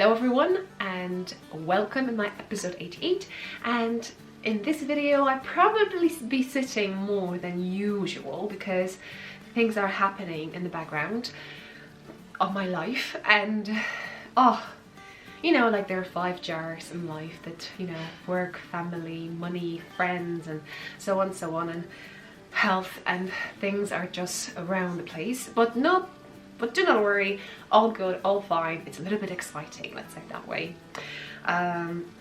Hello everyone and welcome in my episode 88, and in this video I'll probably be sitting more than usual because things are happening in the background of my life, and you know, like there are 5 jars in life that, you know, work, family, money, friends and so on, and health, and things are just around the place, but do not worry, all good, all fine. It's a little bit exciting, let's say it that way.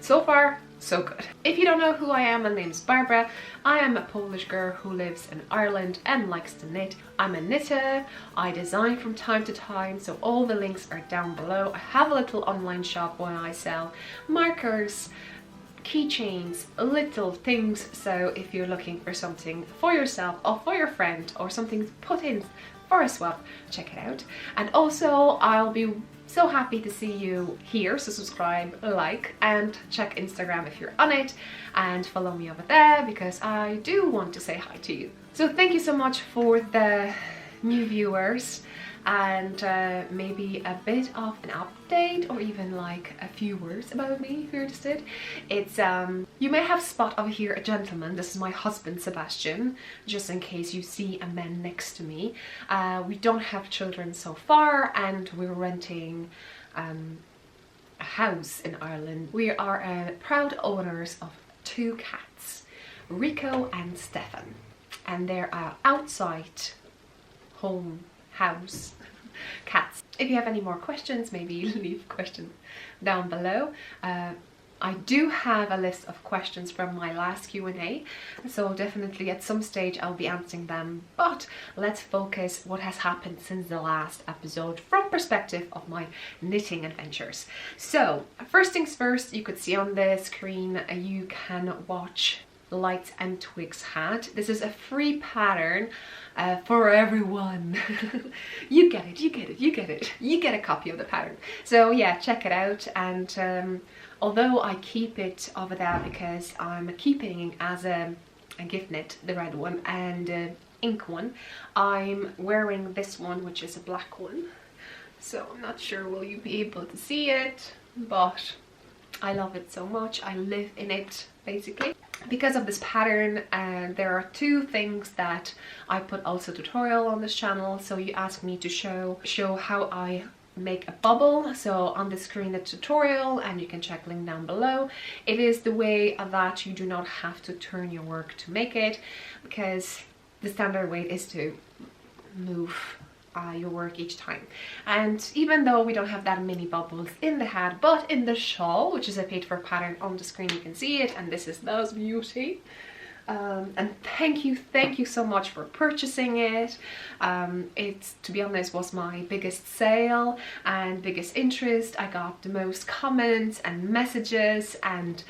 So far, so good. If you don't know who I am, my name is Barbara. I am a Polish girl who lives in Ireland and likes to knit. I'm a knitter, I design from time to time, so all the links are down below. I have a little online shop where I sell markers, keychains, little things, so if you're looking for something for yourself or for your friend or something to put in for a swap, check it out. And also I'll be so happy to see you here, so subscribe, like, and check Instagram if you're on it, and follow me over there because I do want to say hi to you. So thank you so much for the new viewers, and maybe a bit of an update or even like a few words about me if you're interested. It's you may have spot over here a gentleman. This is my husband Sebastian, just in case you see a man next to me. We don't have children so far, and we're renting a house in Ireland. We are proud owners of 2 cats, Rico and Stefan, and they're outside home house cats. If you have any more questions, maybe leave questions down below. I do have a list of questions from my last Q&A, so definitely at some stage I'll be answering them, but let's focus what has happened since the last episode from perspective of my knitting adventures. So first things first, you could see on the screen you can watch Lights and Twigs Hat. This is a free pattern for everyone. You get it, you get it, you get it. You get a copy of the pattern. So yeah, check it out. And although I keep it over there because I'm keeping as a gift knit, the red one, and ink one, I'm wearing this one, which is a black one. So I'm not sure will you be able to see it, but I love it so much. I live in it basically. Because of this pattern, there are 2 things that I put also tutorial on this channel. So you asked me to show how I make a bubble. So on the screen the tutorial, and you can check link down below. It is the way that you do not have to turn your work to make it, because the standard way is to move your work each time. And even though we don't have that many bubbles in the hat, but in the shawl, which is a paid for pattern on the screen, you can see it, and this is those beauty. And thank you so much for purchasing it. It's, to be honest, was my biggest sale and biggest interest. I got the most comments and messages, and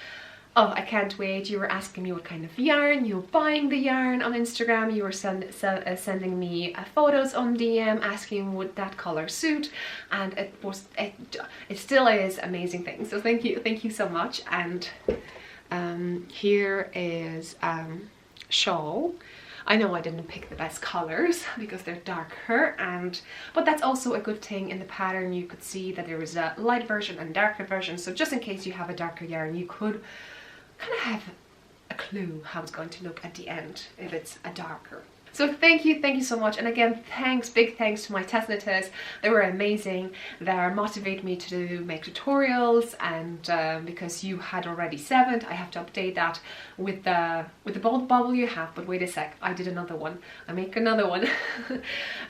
oh, I can't wait. You were asking me what kind of yarn, you were buying the yarn on Instagram, you were sending me photos on DM asking would that color suit, and it still is amazing thing. So thank you so much. And here is Shawl. I know I didn't pick the best colors because they're darker, but that's also a good thing. In the pattern you could see that there is a light version and darker version, so just in case you have a darker yarn, you could kind of have a clue how it's going to look at the end if it's a darker. So thank you so much. And again, big thanks to my test knitters. They were amazing. They motivate me to make tutorials, and because you had already 7, I have to update that with the bubble you have. But wait a sec, I did another one. I make another one.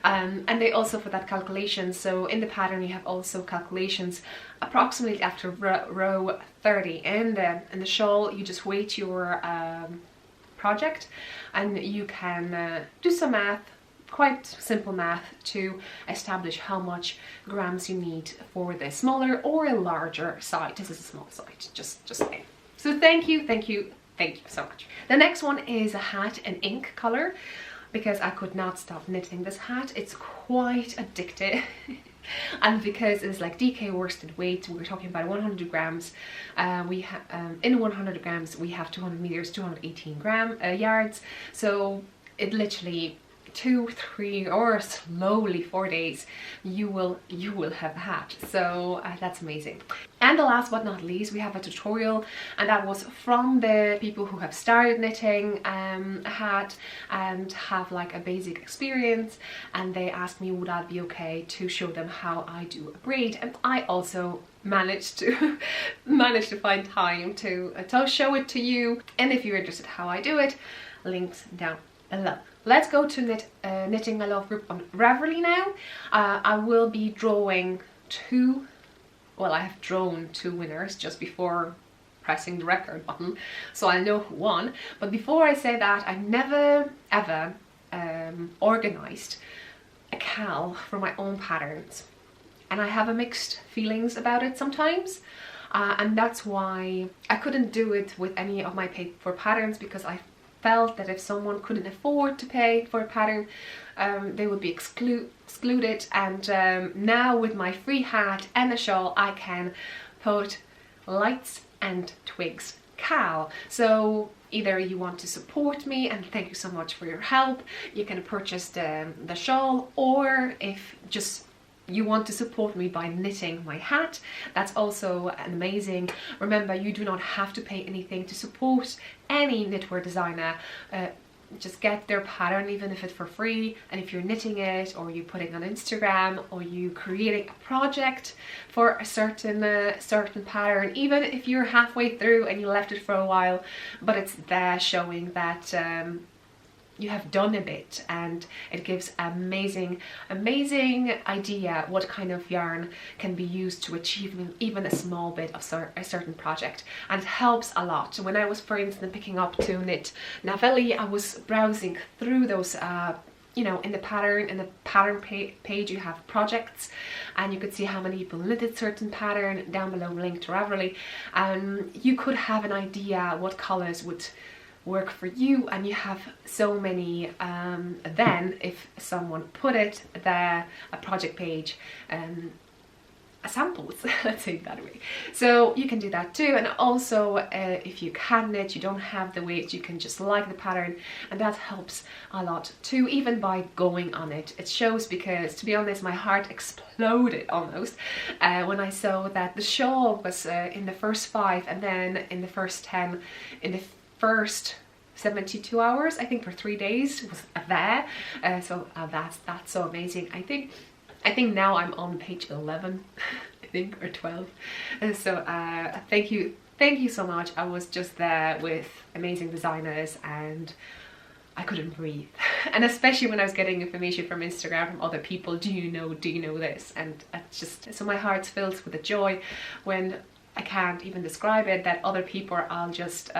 And they also for that calculation. So in the pattern you have also calculations approximately after row 30. And in the shawl you just weight your project, and you can do some math, quite simple math, to establish how much grams you need for the smaller or a larger side. This is a small side, just saying. So thank you so much. The next one is a hat in ink color, because I could not stop knitting this hat. It's quite addictive. And because it's like DK worsted weight, we're talking about 100 grams. In 100 grams we have 200 meters, 218 yards. So it literally 2, 3 or slowly 4 days you will have a hat. So that's amazing. And the last but not least, we have a tutorial, and that was from the people who have started knitting a hat and have like a basic experience, and they asked me would that be okay to show them how I do a braid, and I also managed to find time to show it to you. And if you're interested how I do it, links down below. Let's go to Knitting I Love group on Ravelry now. I will be drawing two, well, I have drawn 2 winners just before pressing the record button, so I know who won. But before I say that, I've never ever organized a cal for my own patterns, and I have a mixed feelings about it sometimes. And that's why I couldn't do it with any of my paid for patterns, because I felt that if someone couldn't afford to pay for a pattern, they would be excluded. And now with my free hat and a shawl, I can put Lights and Twigs cal. So either you want to support me, and thank you so much for your help, you can purchase the shawl, or if just you want to support me by knitting my hat, that's also amazing. Remember, you do not have to pay anything to support any knitwear designer. Just get their pattern, even if it's for free, and if you're knitting it, or you putting on Instagram, or you creating a project for a certain pattern, even if you're halfway through and you left it for a while, but it's there showing that you have done a bit, and it gives amazing idea what kind of yarn can be used to achieve even a small bit of a certain project, and it helps a lot. When I was, for instance, picking up to knit Navelli, I was browsing through those you know, in the pattern page you have projects, and you could see how many people knitted certain pattern. Down below, linked to Ravelry, and you could have an idea what colors would work for you, and you have so many then if someone put it there, a project page, samples, let's say it that way. So you can do that too. And also if you can knit, you don't have the weight, you can just like the pattern, and that helps a lot too, even by going on it. It shows, because to be honest, my heart exploded almost when I saw that the shawl was in the first 5, and then in the first 10, in the first 72 hours, I think, for 3 days was there. So that's so amazing. I think now I'm on page 11, I think, or 12. So thank you so much. I was just there with amazing designers, and I couldn't breathe. And especially when I was getting information from Instagram from other people, do you know this? And it's just, so my heart's filled with the joy when I can't even describe it, that other people are just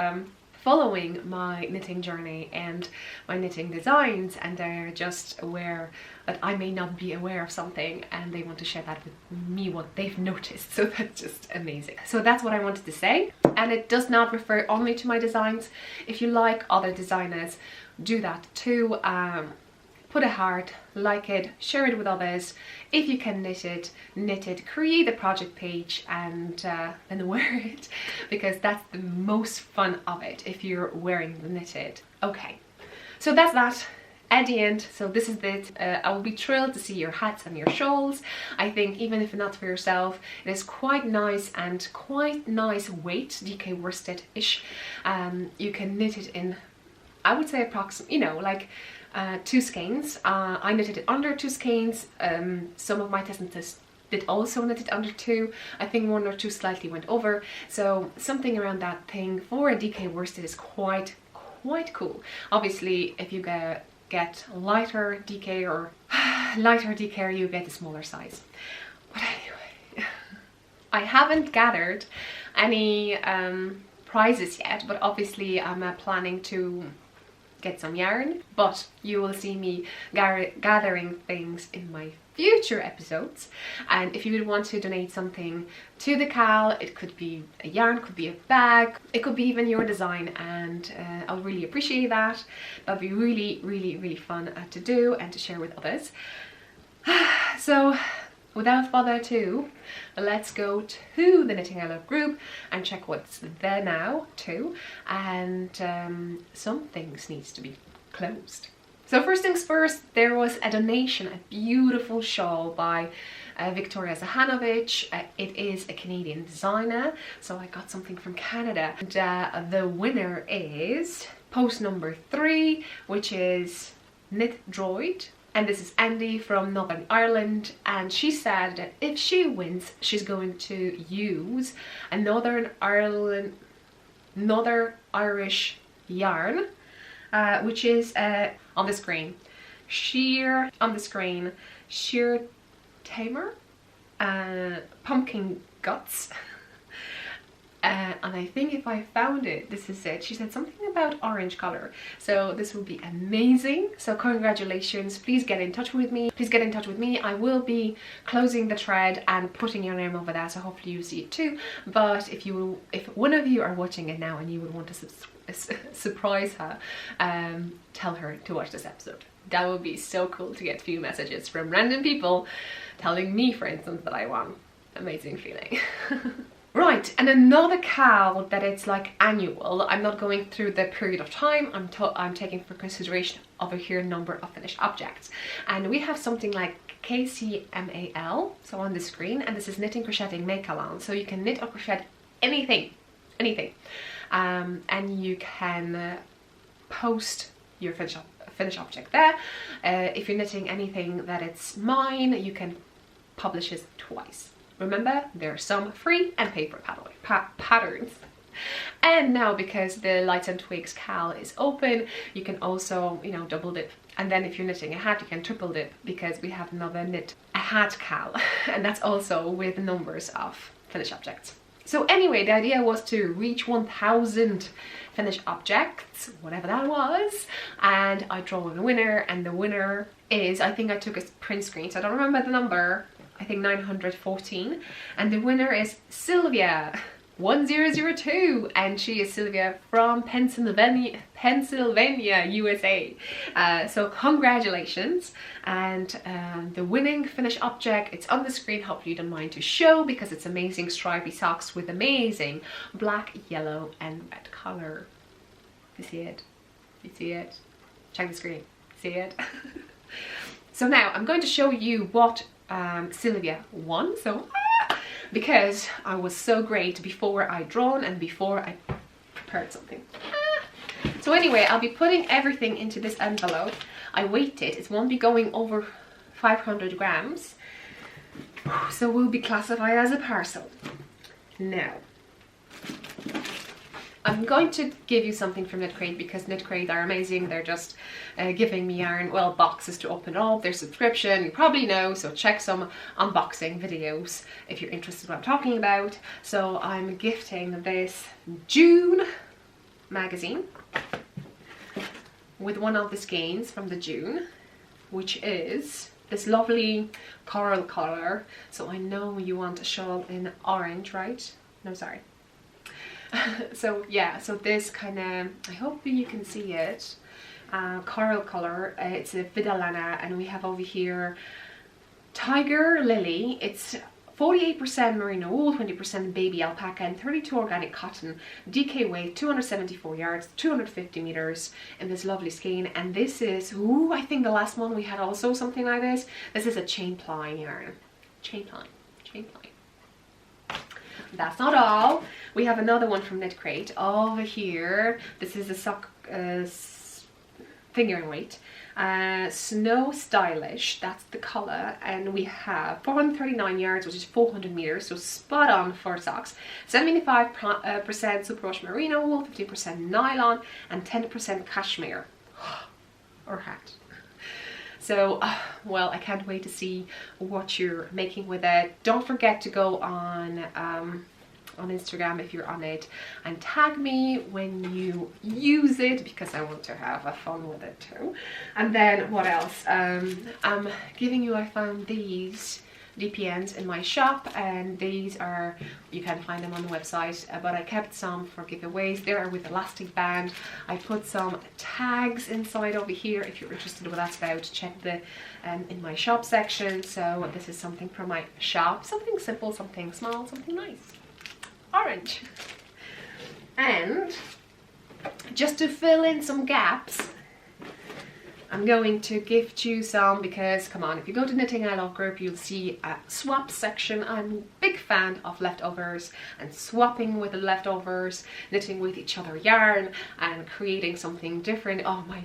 following my knitting journey and my knitting designs, and they're just aware that I may not be aware of something, and they want to share that with me, what they've noticed. So that's just amazing. So that's what I wanted to say, and it does not refer only to my designs. If you like other designers, do that too. Put a heart, like it, share it with others. If you can knit it, create a project page, and then wear it, because that's the most fun of it, if you're wearing the knitted. Okay, so that's that at the end. So this is it. I will be thrilled to see your hats and your shawls. I think even if not for yourself, it is quite nice, and quite nice weight, DK worsted-ish. You can knit it in, I would say, approximately, you know, like 2 skeins. I knitted it under 2 skeins. Some of my testers did also knit it under 2. I think 1 or 2 slightly went over. So something around that thing for a DK worsted is quite cool. Obviously, if you get lighter DK or lighter DK, you get a smaller size. But anyway, I haven't gathered any prizes yet, but obviously I'm planning to get some yarn, but you will see me gathering things in my future episodes. And if you would want to donate something to the cal, it could be a yarn, could be a bag, it could be even your design, and I'll really appreciate that. That'll be really fun to do and to share with others. So without further ado, let's go to the Knitting I Love group and check what's there now too. And some things needs to be closed. So first things first, there was a donation, a beautiful shawl by Victoria Zahanovic. It is a Canadian designer, so I got something from Canada. And the winner is post number 3, which is Knit Droid. And this is Andy from Northern Ireland, and she said that if she wins, she's going to use a Northern Irish yarn, which is on the screen, sheer tamer, pumpkin guts. And I think if I found it, this is it. She said something about orange color, so this will be amazing. So congratulations, please get in touch with me. I will be closing the thread and putting your name over there, so hopefully you see it too. But if one of you are watching it now and you would want to surprise her, tell her to watch this episode. That would be so cool to get a few messages from random people telling me, for instance, that I won. Amazing feeling. Right, and another cowl that it's like annual. I'm not going through the period of time. I'm taking for consideration over here number of finished objects, and we have something like KCMAL, so on the screen, and this is knitting, crocheting, make-along. So you can knit or crochet anything, and you can post your finished object there. If you're knitting anything that it's mine, you can publish it twice. Remember, there are some free and paper patterns. And now, because the Lights and Twigs cowl is open, you can also, you know, double dip. And then if you're knitting a hat, you can triple dip, because we have another a hat cowl, and that's also with numbers of finished objects. So anyway, the idea was to reach 1,000 finished objects, whatever that was, and I draw a winner, and the winner is, I think I took a print screen, so I don't remember the number. I think 914, and the winner is Sylvia 1002, and she is Sylvia from Pennsylvania, USA. So congratulations, and the winning finished object, it's on the screen. Hopefully you don't mind to show, because it's amazing stripy socks with amazing black, yellow and red color. You see it? You see it? Check the screen. See it? So now I'm going to show you what Sylvia won. So because I was so great before I drawn and before I prepared something. So anyway, I'll be putting everything into this envelope. I weighed it. It won't be going over 500 grams, so will be classified as a parcel. Now I'm going to give you something from Knit Crate, because Knit Crate are amazing. They're just giving me yarn, well, boxes to open up, their subscription, you probably know, so check some unboxing videos if you're interested in what I'm talking about. So I'm gifting this June magazine with one of the skeins from the June, which is this lovely coral color. So I know you want a shawl in orange, right? No, sorry. So yeah, so this kind of, I hope you can see it, coral color. It's a Vidalana, and we have over here Tiger Lily. It's 48% merino wool, 20% baby alpaca and 32 organic cotton. DK weight 274 yards, 250 meters in this lovely skein. And this is, ooh, I think the last one we had also something like this. This is a chain ply yarn. Chain ply. That's not all. We have another one from Knit Crate over here. This is a sock fingering weight. Snow Stylish, that's the color, and we have 439 yards, which is 400 meters, so spot on for socks. 75% superwash merino wool, 15% nylon, and 10% cashmere or hat. So, well, I can't wait to see what you're making with it. Don't forget to go on Instagram if you're on it and tag me when you use it, because I want to have a fun with it too. And then what else? I'm giving you, I found these DPNs in my shop, and these are, you can find them on the website, but I kept some for giveaways. They are with elastic band. I put some tags inside over here. If you're interested in what that's about, check the in my shop section. So this is something from my shop, something simple, something small, something nice. Orange. And just to fill in some gaps, I'm going to gift you some because, come on, if you go to Knitting I Love group, you'll see a swap section. I'm a big fan of leftovers and swapping with the leftovers, knitting with each other yarn and creating something different. Oh my...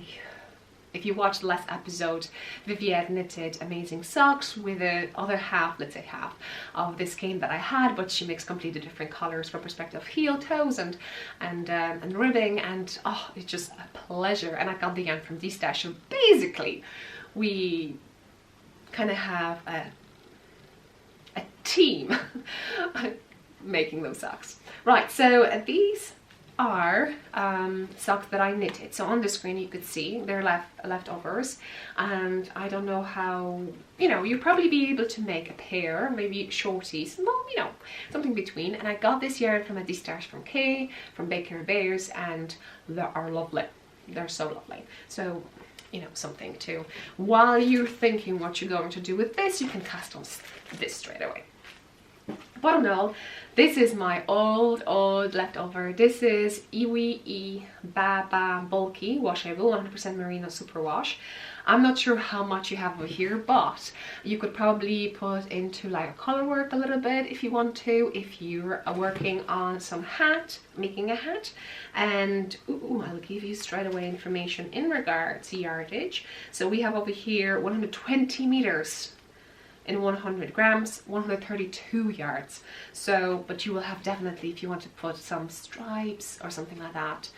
If you watched the last episode, Viviette knitted amazing socks with the other half, let's say half, of this skein that I had, but she makes completely different colours from perspective of heel, toes and ribbing, and oh, it's just a pleasure. And I got the yarn from D-Stash, so basically we kind of have a team making those socks. Right, so these are socks that I knitted. So on the screen you could see they're leftovers, and I don't know how, you know, you'll probably be able to make a pair, maybe shorties, well, you know, something between. And I got this yarn from a D-Stash from Kay, from Baker Bears, and they are lovely. They're so lovely. So, you know, something to, while you're thinking what you're going to do with this, you can cast on this straight away. Bottom note, this is my old leftover. This is Iwi Baba Bulky Washable 100% Merino Superwash. I'm not sure how much you have over here, but you could probably put into like a color work a little bit if you want to, if you're working on some hat, making a hat. And ooh, I'll give you straight away information in regards to yardage. So we have over here 120 meters in 100 grams, 132 yards. So, but you will have definitely, if you want to put some stripes or something like that,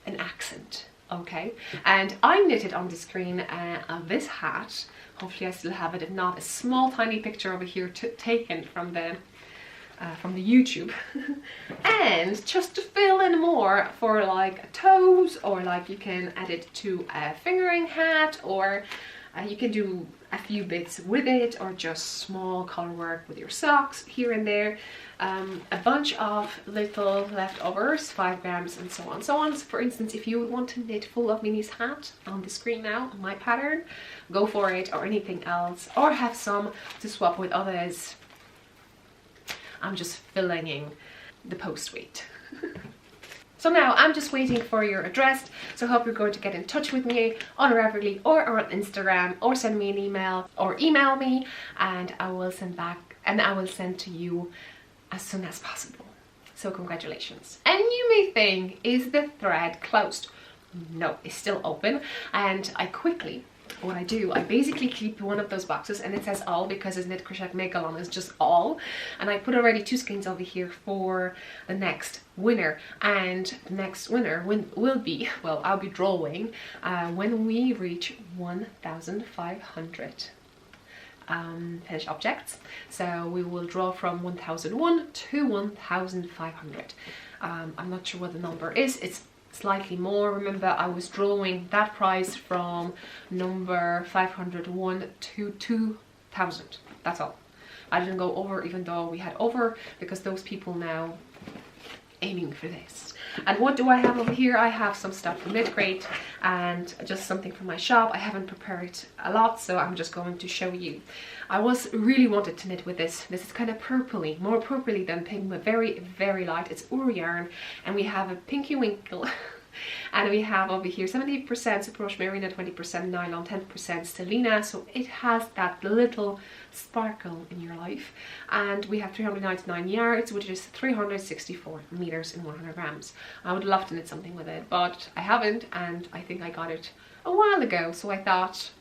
an accent, okay? And I knitted on the screen of this hat. Hopefully I still have it. If not, a small tiny picture over here taken from the YouTube. And just to fill in more for like toes, or like you can add it to a fingering hat, or you can do a few bits with it, or just small color work with your socks here and there. A bunch of little leftovers, 5 grams and so on. So for instance, if you would want to knit full of Minnie's hat on the screen now, my pattern, go for it, or anything else, or have some to swap with others. I'm just filling in the post weight. So now I'm just waiting for your address. So I hope you're going to get in touch with me on Ravelry or on Instagram, or send me an email or email me, and I will send back, and I will send to you as soon as possible. So congratulations. And you may think, is the thread closed? No, it's still open. And what I do, I basically keep one of those boxes, and it says all because it's knit crochet megalon is just all, and I put already 2 skeins over here for the next winner. And the next winner will be, well, I'll be drawing when we reach 1,500 finished objects. So we will draw from 1001 to 1,500. I'm not sure what the number is. It's slightly more. Remember, I was drawing that prize from number 501 to 2,000. That's all. I didn't go over, even though we had over, because those people now aiming for this. And what do I have over here? I have some stuff from Knit Crate and just something from my shop. I haven't prepared a lot, so I'm just going to show you. I really wanted to knit with this. This is kind of purpley, more purpley than pink, but very, very light. It's Ur yarn, and we have a Pinky Winkle. And we have over here 70% Superwash Merino, 20% nylon, 10% Stellina, so it has that little sparkle in your life. And we have 399 yards, which is 364 meters in 100 grams. I would love to knit something with it, but I haven't, and I think I got it a while ago, so I thought,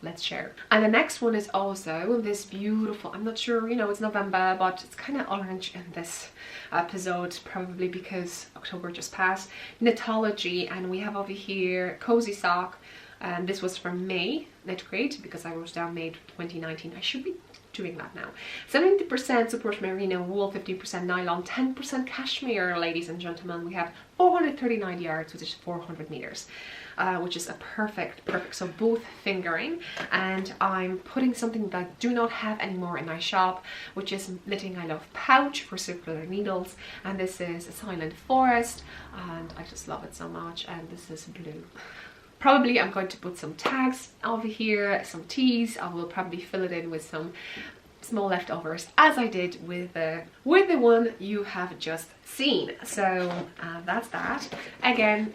let's share. And the next one is also this beautiful, I'm not sure, you know, it's November, but it's kind of orange in this episode, probably because October just passed. Knitology, and we have over here Cozy Sock, and this was from May Knit Crate, because I wrote down May 2019. I should be doing that now. 70% Superwash Merino wool, 15% nylon, 10% cashmere, ladies and gentlemen. We have 439 yards, which is 400 meters, which is a perfect. So both fingering, and I'm putting something that I do not have anymore in my shop, which is Knitting I Love pouch for circular needles, and this is a Silent Forest, and I just love it so much. And this is blue. Probably I'm going to put some tags over here, some teas. I will probably fill it in with some small leftovers, as I did with the one you have just seen. So that's that. Again,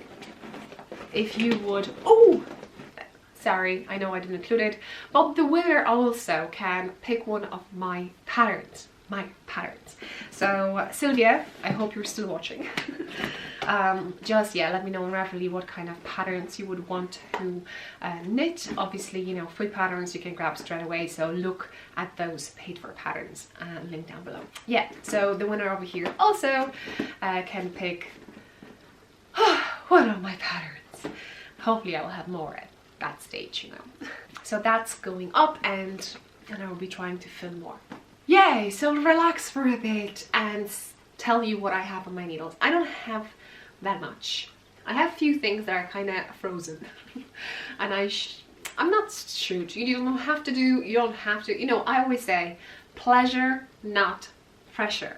if you would, Sorry, I know I didn't include it, but the winner also can pick one of my patterns. So Sylvia, I hope you're still watching. Just let me know roughly what kind of patterns you would want to knit. Obviously, you know, free patterns you can grab straight away, so look at those paid for patterns, link down below. Yeah, so the winner over here also can pick one of my patterns. Hopefully I will have more at that stage, you know. So that's going up, and I will be trying to film more. Yay! So relax for a bit and tell you what I have on my needles. I don't have that much. I have a few things that are kind of frozen. And I'm not shrewd. You don't have to do, you don't have to, you know, I always say pleasure, not pressure.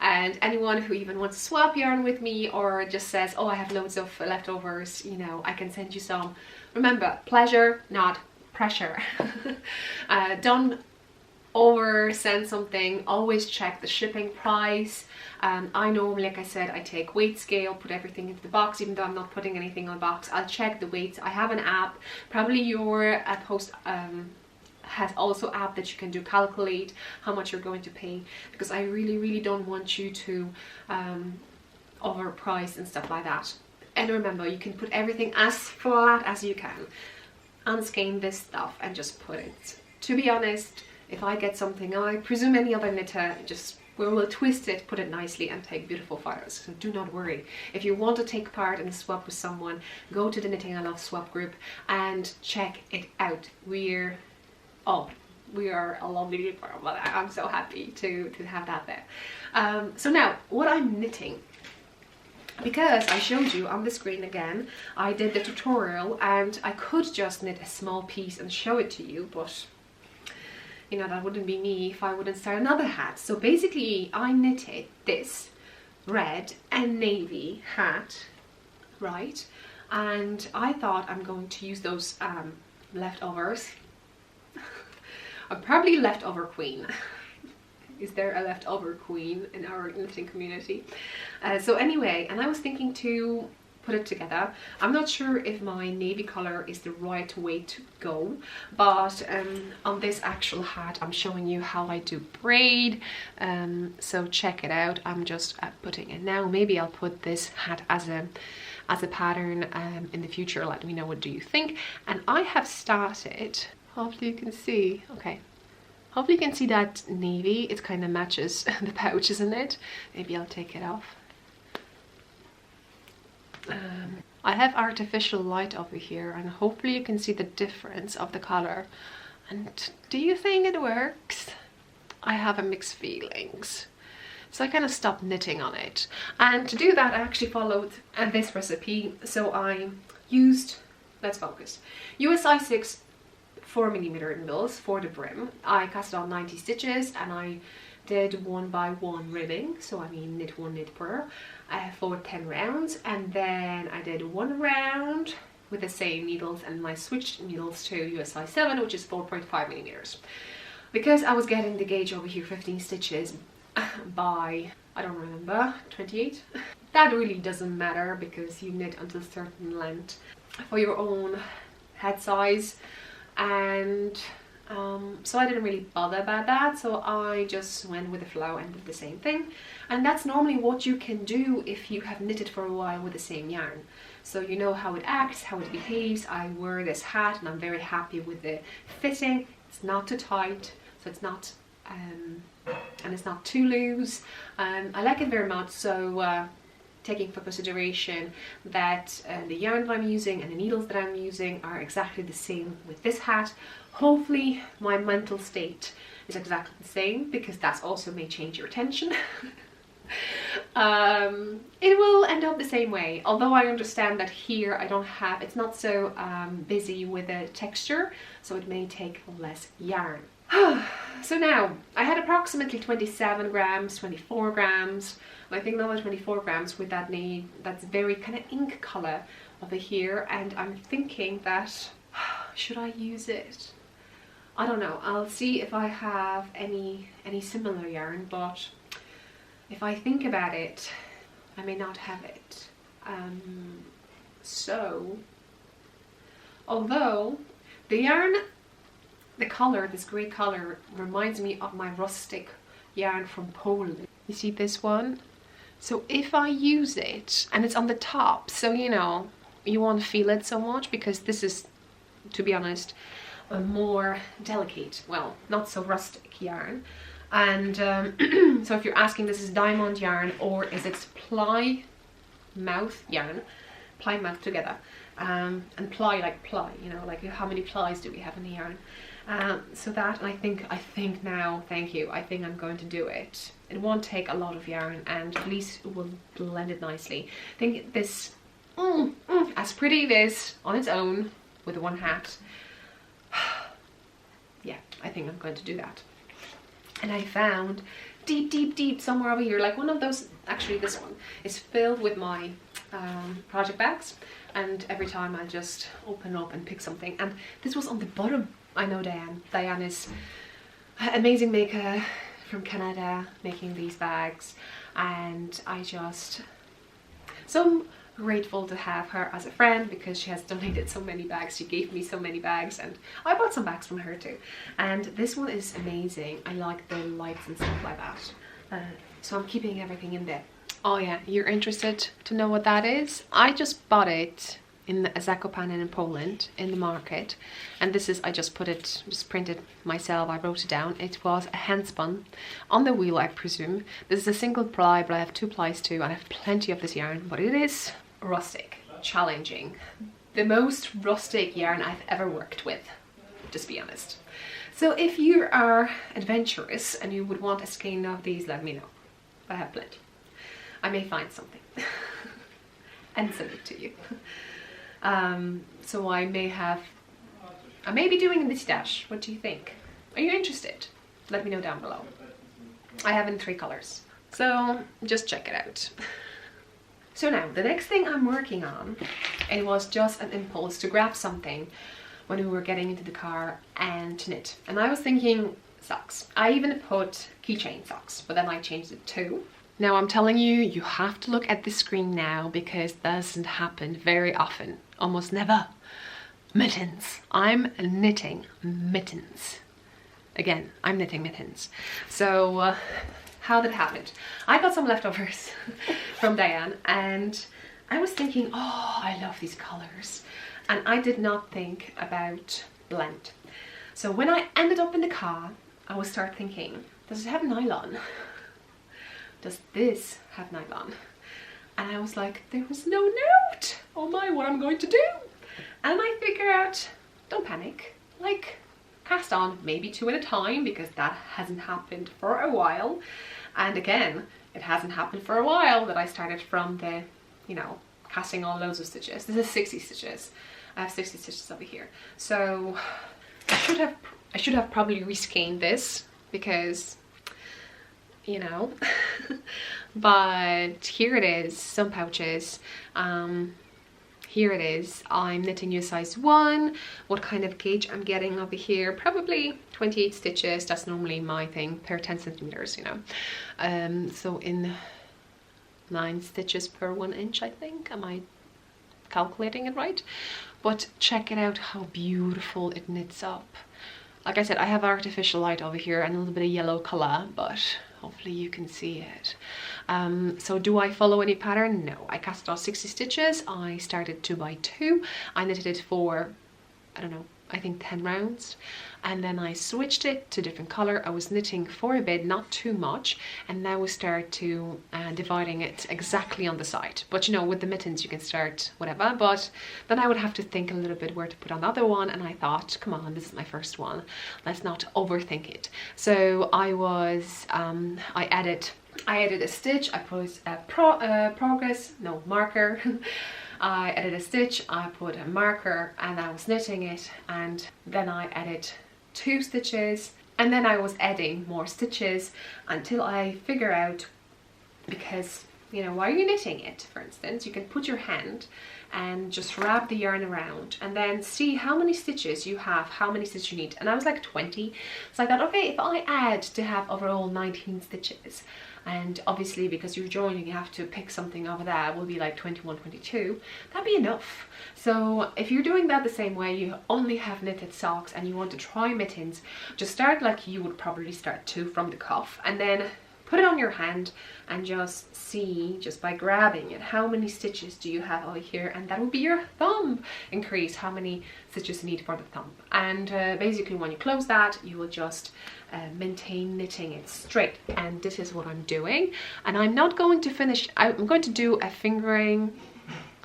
And anyone who even wants to swap yarn with me or just says, oh, I have loads of leftovers, you know, I can send you some. Remember, pleasure, not pressure. Don't over send something. Always check the shipping price. I normally, like I said, I take weight scale, put everything into the box, even though I'm not putting anything on the box. I'll check the weights. I have an app. Probably your post has also app that you can do calculate how much you're going to pay, because I really don't want you to overprice and stuff like that. And remember, you can put everything as flat as you can. Unskein this stuff and just put it. To be honest, if I get something, I presume any other knitter just will twist it, put it nicely and take beautiful photos. So do not worry. If you want to take part in a swap with someone, go to the Knitting I Love swap group and check it out. We are a lovely group. I'm so happy to have that there. So now, what I'm knitting, because I showed you on the screen again, I did the tutorial and I could just knit a small piece and show it to you, but you know, that wouldn't be me if I wouldn't start another hat. So basically I knitted this red and navy hat, right? And I thought I'm going to use those leftovers. I'm probably leftover queen. Is there a leftover queen in our knitting community? So anyway, and I was thinking to put it together. I'm not sure if my navy color is the right way to go, but on this actual hat I'm showing you how I do braid, so check it out. I'm just putting it now. Maybe I'll put this hat as a pattern in the future. Let me know, what do you think? And I have started, hopefully you can see, okay, hopefully you can see that navy, it kind of matches the pouch, isn't it? Maybe I'll take it off. I have artificial light over here and hopefully you can see the difference of the color. And do you think it works? I have a mixed feelings. So I kind of stopped knitting on it. And to do that I actually followed this recipe. So I used, let's focus, US size 6 4mm needles for the brim. I cast on 90 stitches and I did 1 by 1 ribbing, so I mean knit 1 knit per, for 10 rounds, and then I did 1 round with the same needles and I switched needles to US size 7, which is 4.5mm, because I was getting the gauge over here 15 stitches by, I don't remember, 28. That really doesn't matter because you knit until a certain length for your own head size, and so I didn't really bother about that, so I just went with the flow and did the same thing. And that's normally what you can do if you have knitted for a while with the same yarn, so you know how it acts, how it behaves. I wear this hat and I'm very happy with the fitting. It's not too tight, so it's not and it's not too loose. I like it very much, so taking for consideration that the yarn that I'm using and the needles that I'm using are exactly the same with this hat. Hopefully my mental state is exactly the same, because that's also may change your attention. It will end up the same way, although I understand that here I don't have, it's not so busy with the texture, so it may take less yarn. So now I had approximately 27 grams, 24 grams. I think now 24 grams with that that's very kind of ink color over here, and I'm thinking that should I use it? I don't know. I'll see if I have any similar yarn, but if I think about it, I may not have it. So although The yarn, the color, this grey color, reminds me of my rustic yarn from Poland. You see this one? So if I use it, and it's on the top, so you know, you won't feel it so much, because this is, to be honest, a more delicate, well, not so rustic yarn. And so if you're asking, this is diamond yarn, or is it ply mouth yarn, ply mouth together, and ply like ply, you know, like how many plies do we have in the yarn? So that, and I think now, thank you, I think I'm going to do it. It won't take a lot of yarn, and at least it will blend it nicely. I think this, as pretty it is on its own with one hat, yeah, I think I'm going to do that. And I found deep somewhere over here, like one of those, actually this one is filled with my project bags, and every time I just open up and pick something, and this was on the bottom. I know Diane. Diane is an amazing maker from Canada, making these bags, and I just so grateful to have her as a friend, because she has donated so many bags. She gave me so many bags, and I bought some bags from her too. And this one is amazing. I like the lights and stuff like that. So I'm keeping everything in there. Oh yeah, you're interested to know what that is? I just bought it in Zakopane in Poland, in the market, and this is, I just printed myself, I wrote it down. It was a hand spun on the wheel, I presume. This is a single ply, but I have 2 plies too, and I have plenty of this yarn, but it is rustic, challenging, the most rustic yarn I've ever worked with, just be honest. So if you are adventurous and you would want a skein of these, let me know. I have plenty. I may find something and send it to you. So I may be doing this stash. What do you think? Are you interested? Let me know down below. I have in 3 colors, so just check it out. So now the next thing I'm working on, it was just an impulse to grab something when we were getting into the car and to knit, and I was thinking socks. I even put keychain socks, but then I changed it too. Now I'm telling you, you have to look at the screen now, because that doesn't happen very often, almost never. Mittens. I'm knitting mittens. Again, I'm knitting mittens. So how did it happen? I got some leftovers from Diane, and I was thinking, oh, I love these colors, and I did not think about blend. So when I ended up in the car, I would start thinking, does it have nylon? Does this have nylon? And I was like, there was no note. Oh my, what I'm going to do? And I figure out, don't panic, like cast on maybe 2 at a time, because that hasn't happened for a while. And again, it hasn't happened for a while that I started from the, you know, casting on loads of stitches. This is 60 stitches. I have 60 stitches over here. So I should have probably reskeined this, because, you know, but here it is, some pouches. Here it is. I'm knitting you size 1. What kind of gauge I'm getting over here? Probably 28 stitches. That's normally my thing, per 10 centimeters, you know. So in 9 stitches per 1 inch, I think. Am I calculating it right? But check it out, how beautiful it knits up. Like I said, I have artificial light over here and a little bit of yellow color, but hopefully you can see it. So do I follow any pattern? No. I cast off 60 stitches. I started 2 by 2. I knitted it for, I don't know, I think 10 rounds, and then I switched it to different color. I was knitting for a bit, not too much, and now we start to dividing it exactly on the side. But you know, with the mittens you can start whatever, but then I would have to think a little bit where to put another one, and I thought, come on, this is my first one, let's not overthink it. So I was I added a stitch. I put a marker. I added a stitch, I put a marker, and I was knitting it, and then I added 2 stitches, and then I was adding more stitches until I figure out, because, you know, while you're knitting it, for instance, you can put your hand and just wrap the yarn around and then see how many stitches you have, how many stitches you need. And I was like 20. So I thought, okay, if I add to have overall 19 stitches, and obviously because you're joining you have to pick something over that, will be like 21, 22, that'd be enough. So if you're doing that the same way, you only have knitted socks and you want to try mittens, just start like you would probably start to from the cuff, and then put it on your hand and just see, just by grabbing it, how many stitches do you have over here, and that will be your thumb increase, how many stitches you need for the thumb. And basically when you close that, you will just maintain knitting it straight. And this is what I'm doing. And I'm not going to finish, I'm going to do a fingering,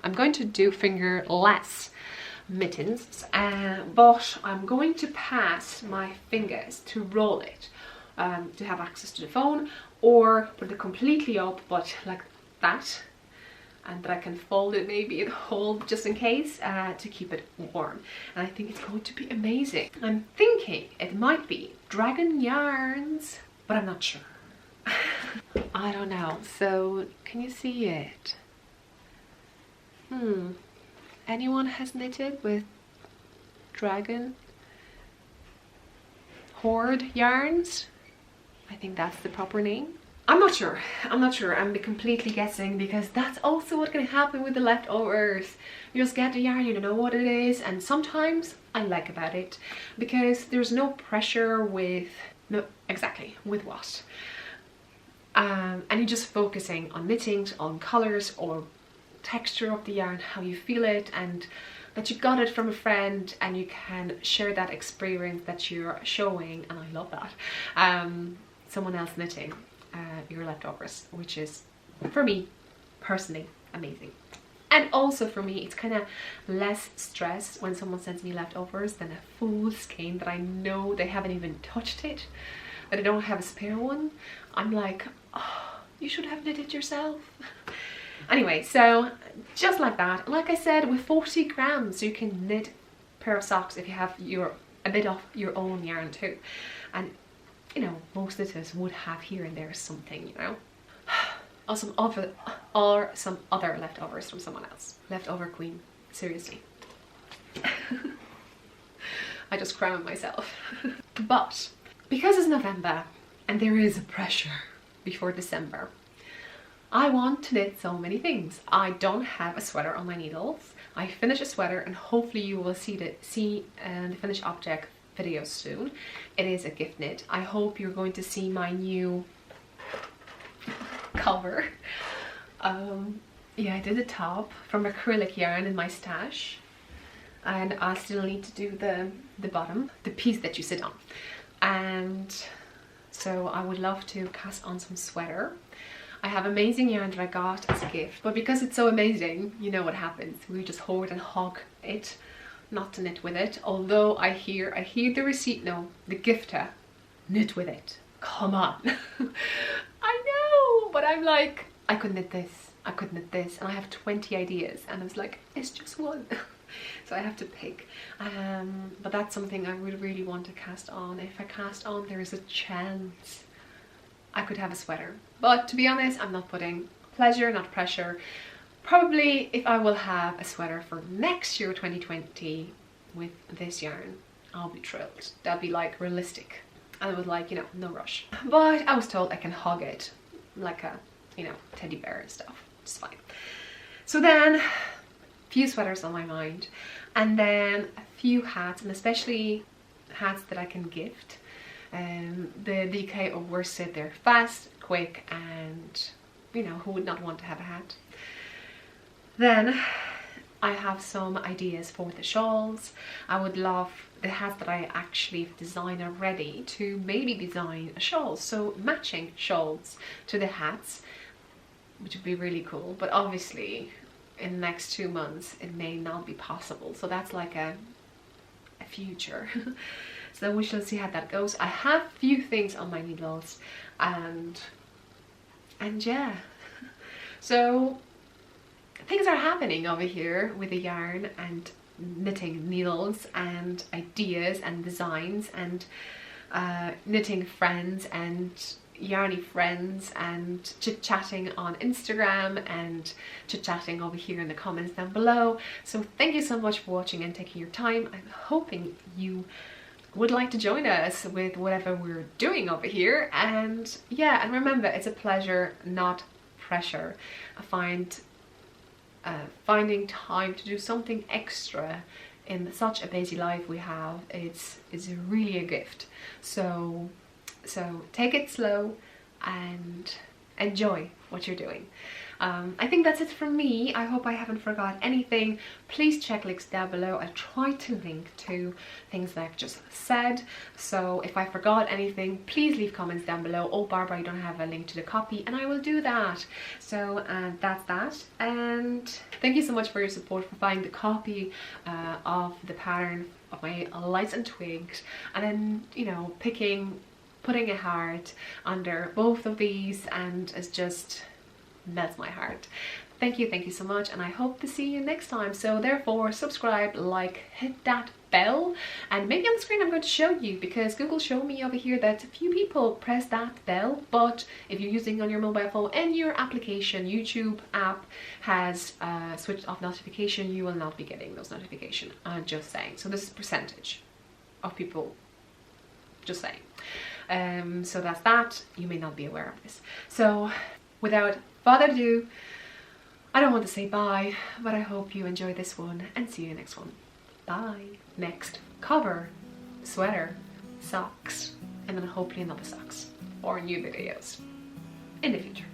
I'm going to do fingerless mittens, but I'm going to pass my fingers to roll it, to have access to the phone, or put it completely up, but like that, and that I can fold it maybe and hold just in case, to keep it warm. And I think it's going to be amazing. I'm thinking it might be dragon yarns, but I'm not sure. I don't know. So can you see it? Anyone has knitted with dragon horde yarns? I think that's the proper name. I'm not sure. I'm completely guessing, because that's also what can happen with the leftovers. You just get the yarn, you don't know what it is, and sometimes I like about it because there's no pressure with, no, exactly, with what. And you're just focusing on knitting, on colors or texture of the yarn, how you feel it, and that you got it from a friend and you can share that experience that you're showing. And I love that. Someone else knitting your leftovers, which is, for me personally, amazing. And also for me, it's kind of less stress when someone sends me leftovers than a full skein that I know they haven't even touched it, that I don't have a spare one. I'm like, oh, you should have knitted yourself. Anyway, so just like that, like I said, with 40 grams you can knit a pair of socks if you have a bit of your own yarn too. And you know, most knitters would have here and there something, you know, or some other leftovers from someone else. Leftover queen, seriously. I just crown myself. But because it's November and there is a pressure before December, I want to knit so many things. I don't have a sweater on my needles. I finish a sweater, and hopefully you will see the finished object video soon. It is a gift knit. I hope you're going to see my new cover. Yeah, I did a top from acrylic yarn in my stash, and I still need to do the bottom, the piece that you sit on. And so I would love to cast on some sweater. I have amazing yarn that I got as a gift, but because it's so amazing, you know what happens. We just hoard and hog it, not to knit with it. Although I hear the receipt, no, the gifter, knit with it. Come on. I know, but I'm like, I could knit this, I could knit this, and I have 20 ideas, and I was like, it's just one. So I have to pick. But that's something I would really want to cast on. If I cast on, there is a chance I could have a sweater. But to be honest, I'm not putting pleasure, not pressure. Probably if I will have a sweater for next year, 2020, with this yarn, I'll be thrilled. That'll be like realistic. I was like, you know, no rush. But I was told I can hog it like a, you know, teddy bear and stuff. It's fine. So then, a few sweaters on my mind, and then a few hats, and especially hats that I can gift. The DK of worsted, they're fast, quick, and you know, who would not want to have a hat? Then I have some ideas for the shawls. I would love the hats that I actually designed already to maybe design a shawl, so matching shawls to the hats, which would be really cool. But obviously in the next 2 months it may not be possible, so that's like a future. So we shall see how that goes. I have a few things on my needles, and yeah. So things are happening over here with the yarn and knitting needles and ideas and designs and knitting friends and, yarny friends and chit-chatting on Instagram and chit-chatting over here in the comments down below. So thank you so much for watching and taking your time. I'm hoping you would like to join us with whatever we're doing over here. And yeah, and remember, it's a pleasure, not pressure. I find finding time to do something extra in such a busy life we have, it's really a gift. So take it slow and enjoy what you're doing. I think that's it from me. I hope I haven't forgot anything. Please check links down below. I tried to link to things that I've just said, so if I forgot anything, please leave comments down below. Oh Barbara, you don't have a link to the copy, and I will do that. So that's that, and thank you so much for your support, for buying the copy of the pattern of my Lights and Twigs, and then, you know, putting a heart under both of these, and it's just melts my heart. Thank you so much, and I hope to see you next time. So therefore, subscribe, like, hit that bell, and maybe on the screen I'm going to show you, because Google showed me over here that a few people press that bell, but if you're using on your mobile phone and your application, YouTube app has switched off notification, you will not be getting those notifications. I'm just saying. So this is percentage of people, just saying. So that's that. You may not be aware of this. So without further ado, I don't want to say bye, but I hope you enjoy this one, and see you next one. Bye. Next cover, sweater, socks, and then hopefully another socks, or new videos in the future.